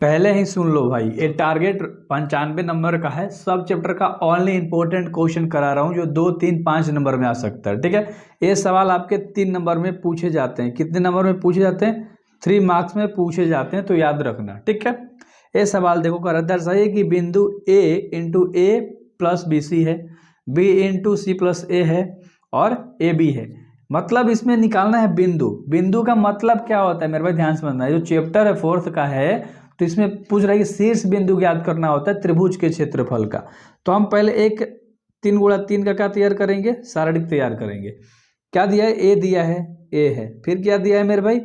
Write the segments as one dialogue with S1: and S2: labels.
S1: पहले ही सुन लो भाई, ये टारगेट 95 नंबर का है। सब चैप्टर का ओनली इंपॉर्टेंट क्वेश्चन करा रहा हूँ जो 2, 3, 5 नंबर में आ सकता है। ठीक है, ये सवाल आपके 3 नंबर में पूछे जाते हैं। कितने नंबर में पूछे जाते हैं? 3 मार्क्स में पूछे जाते हैं, तो याद रखना। ठीक है, ये सवाल देखो कर दर्शाइए कि बिंदु ए इंटू ए प्लस बी सी है, बी इंटू सी प्लस ए है और ए बी है। मतलब इसमें निकालना है बिंदु। बिंदु का मतलब क्या होता है मेरे भाई, ध्यान से समझना है। जो चैप्टर है 4th का है, तो इसमें पूछ रहा है कि शीर्ष बिंदु ज्ञात करना होता है त्रिभुज के क्षेत्रफल का। तो हम पहले एक 3 गुणा 3 का क्या तैयार करेंगे? सारणिक तैयार करेंगे। क्या दिया है? ए दिया है, ए है। फिर क्या दिया है मेरे भाई?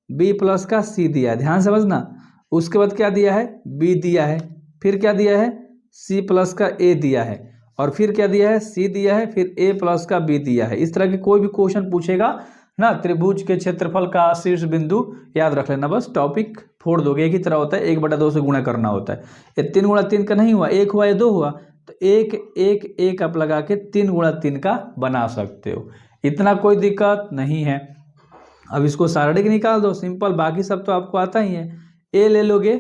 S1: बी प्लस का सी दिया है, ध्यान समझना। उसके बाद क्या दिया है? बी दिया है। फिर क्या दिया है? सी प्लस का ए दिया है। और फिर क्या दिया है? सी दिया है। फिर ए प्लस का बी दिया है। इस तरह के कोई भी क्वेश्चन पूछेगा ना, त्रिभुज के क्षेत्रफल का शीर्ष बिंदु याद रख लेना। बस टॉपिक फोड़ दोगे। एक ही तरह होता है, 1/2 से गुणा करना होता है। ये 3 गुणा 3 का नहीं हुआ, 1 हुआ या 2 हुआ, तो 1 1 1 आप लगा के 3 गुणा 3 का बना सकते हो। इतना कोई दिक्कत नहीं है। अब इसको सारणिक निकाल दो, सिंपल। बाकी सब तो आपको आता ही है। ए ले लोगे,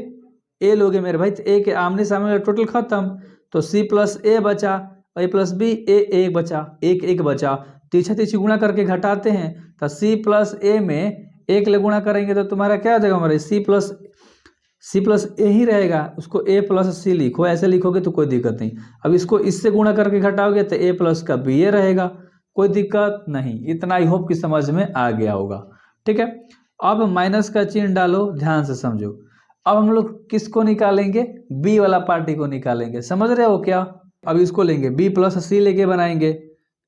S1: ए लोगे मेरे भाई, तो ए के आमने सामने टोटल खत्म। तो सी प्लस ए बचा, ए प्लस बी, ए बचा, 1 1 बचा। तीछा तीछी गुणा करके घटाते हैं, तो सी प्लस ए में 1 ले गुणा करेंगे तो तुम्हारा क्या हो जाएगा? हमारे सी प्लस ए ही रहेगा। उसको ए प्लस सी लिखो, ऐसे लिखोगे तो कोई दिक्कत नहीं। अब इसको इससे गुणा करके घटाओगे तो ए प्लस का बी ए रहेगा, कोई दिक्कत नहीं। इतना आई होप कि समझ में आ गया होगा। ठीक है, अब माइनस का चिन्ह डालो, ध्यान से समझो। अब हम लोग किसको निकालेंगे? बी वाला पार्टी को निकालेंगे। समझ रहे हो क्या? अब इसको लेंगे, बी प्लस सी लेके बनाएंगे,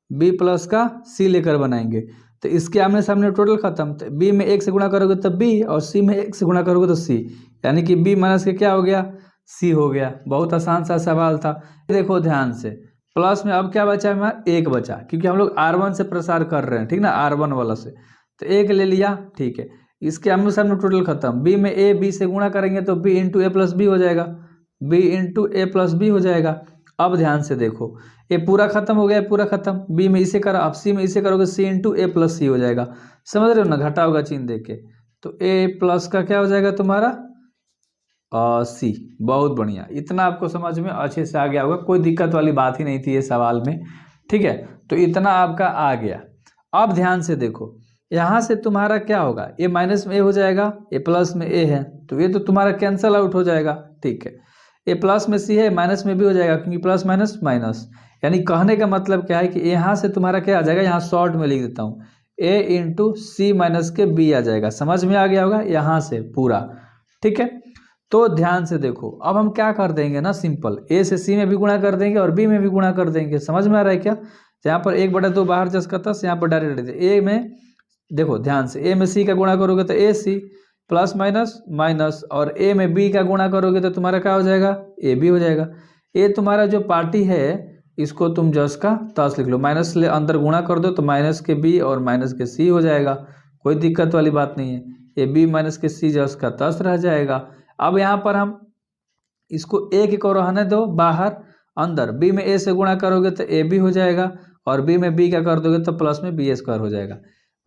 S1: बी प्लस का सी लेकर बनाएंगे। तो इसके आमने सामने टोटल खत्म। तो बी में 1 से गुणा करोगे तो बी, और सी में 1 से गुणा करोगे तो सी, यानी कि बी माइनस के क्या हो गया? सी हो गया। बहुत आसान सा सवाल था। देखो ध्यान से, प्लस में अब क्या बचा? हमारा 1 बचा, क्योंकि हम लोग R1 से प्रसार कर रहे हैं, ठीक ना, R1 वाला से। तो 1 ले लिया, ठीक है। इसके आमने सामने टोटल खत्म। बी में ए बी से गुणा करेंगे तो बी इंटू ए प्लस बी हो जाएगा, बी इंटू ए प्लस बी हो जाएगा। अब ध्यान से देखो, ये पूरा खत्म हो गया, पूरा खत्म। बी में इसे करो, अब सी में इसे करोगे, सी इंटू ए प्लस सी हो जाएगा। समझ रहे हो ना? घटा होगा चिन्ह देख के। तो ए प्लस का क्या हो जाएगा तुम्हारा? सी। बहुत बढ़िया, इतना आपको समझ में अच्छे से आ गया होगा। कोई दिक्कत वाली बात ही नहीं थी ये सवाल में। ठीक है, तो इतना आपका आ गया। अब ध्यान से देखो, यहाँ से तुम्हारा क्या होगा? ए माइनस में ए हो जाएगा, ए प्लस में ए है, तो ये तो तुम्हारा कैंसल आउट हो जाएगा। ठीक है, ए प्लस में सी है, माइनस में भी हो जाएगा, क्योंकि प्लस माइनस माइनस। यानी कहने का मतलब क्या है कि यहाँ से तुम्हारा क्या आ जाएगा? यहाँ शॉर्ट में लिख देता हूँ, ए इंटू सी माइनस के बी आ जाएगा। समझ में आ गया होगा यहाँ से पूरा। ठीक है, तो ध्यान से देखो, अब हम क्या कर देंगे ना, सिंपल, ए से सी में भी गुणा कर देंगे और बी में भी गुणा कर देंगे। समझ में आ रहा है क्या? यहाँ पर 1/2 बाहर जस का तस, यहाँ पर डायरेक्ट ए में देखो ध्यान से, ए में सी का गुणा करोगे तो ए सी प्लस माइनस माइनस, और ए में बी का गुणा करोगे तो तुम्हारा क्या हो जाएगा? ए बी हो जाएगा। ए तुम्हारा जो पार्टी है, इसको तुम जस का तस लिख लो, माइनस ले अंदर गुणा कर दो तो माइनस के बी और माइनस के सी हो जाएगा। कोई दिक्कत वाली बात नहीं है। ए बी माइनस के सी जस का तस रह जाएगा। अब यहाँ पर हम इसको ए के को रहने दो बाहर, अंदर बी में ए से गुणा करोगे तो ए बी हो जाएगा, और बी में बी का कर दोगे तो प्लस में बी ए स्क्वायर हो जाएगा।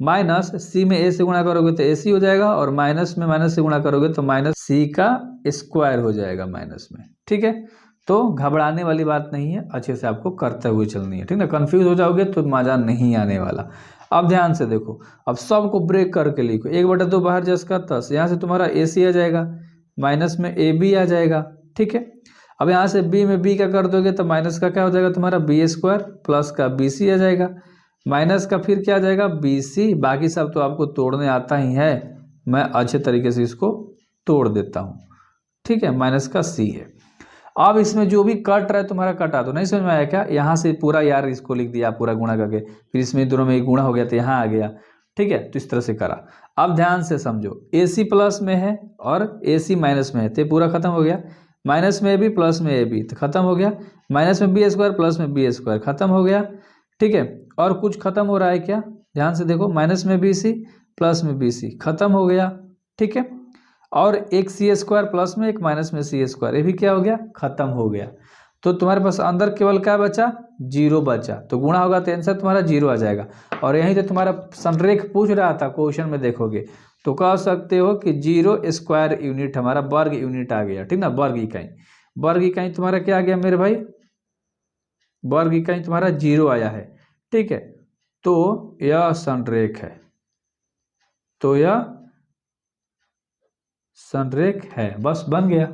S1: माइनस सी में ए से गुणा करोगे तो ए सी हो जाएगा, और माइनस में माइनस से गुणा करोगे तो माइनस सी का स्क्वायर हो जाएगा माइनस में। ठीक है, तो घबराने वाली बात नहीं है, अच्छे से आपको करते हुए चलनी है। ठीक ना, कंफ्यूज हो जाओगे तो मजा नहीं आने वाला। अब ध्यान से देखो, अब सबको ब्रेक करके लिखो, 1/2 बाहर जस का तस, यहाँ से तुम्हारा ए सी आ जाएगा, माइनस में ए बी आ जाएगा। ठीक है, अब यहाँ से बी में बी का कर दोगे तो माइनस का क्या हो जाएगा तुम्हारा? बी स्क्वायर प्लस का बी सी आ जाएगा, माइनस का फिर क्या आ जाएगा? B C. बाकी सब तो आपको तोड़ने आता ही है, मैं अच्छे तरीके से इसको तोड़ देता हूँ। ठीक है, माइनस का सी है। अब इसमें जो भी कट रहा है तुम्हारा कटा दो। नहीं समझ में आया क्या? यहाँ से पूरा यार इसको लिख दिया पूरा गुणा करके, फिर इसमें दोनों में गुणा हो गया तो यहाँ आ गया। ठीक है, तो इस तरह से करा। अब ध्यान से समझो, ए सी प्लस में है और ए सी माइनस में है, तो पूरा खत्म हो गया। माइनस में ए बी प्लस में ए बी, तो खत्म हो गया। माइनस में बी स्क्वायर प्लस में बी स्क्वायर, खत्म हो गया। ठीक है, और कुछ खत्म हो रहा है क्या? ध्यान से देखो, माइनस में बी सी प्लस में बी सी, खत्म हो गया। ठीक है, और एक सी स्क्वायर प्लस में एक माइनस में सी स्क्वायर, ये भी क्या हो गया? खत्म हो गया। तो तुम्हारे पास अंदर केवल क्या बचा? 0 बचा। तो गुणा होगा तो आंसर तुम्हारा 0 आ जाएगा। और यहीं तो तुम्हारा संरेख पूछ रहा था क्वेश्चन में, देखोगे तो कह सकते हो कि 0 स्क्वायर यूनिट हमारा वर्ग यूनिट आ गया, ठीक ना, वर्ग इकाई। वर्ग इकाई तुम्हारा क्या आ गया मेरे भाई, वर्ग इकाई तुम्हारा 0 आया है, ठीक है। तो यह संरेख है, तो यह संरेख है, बस बन गया।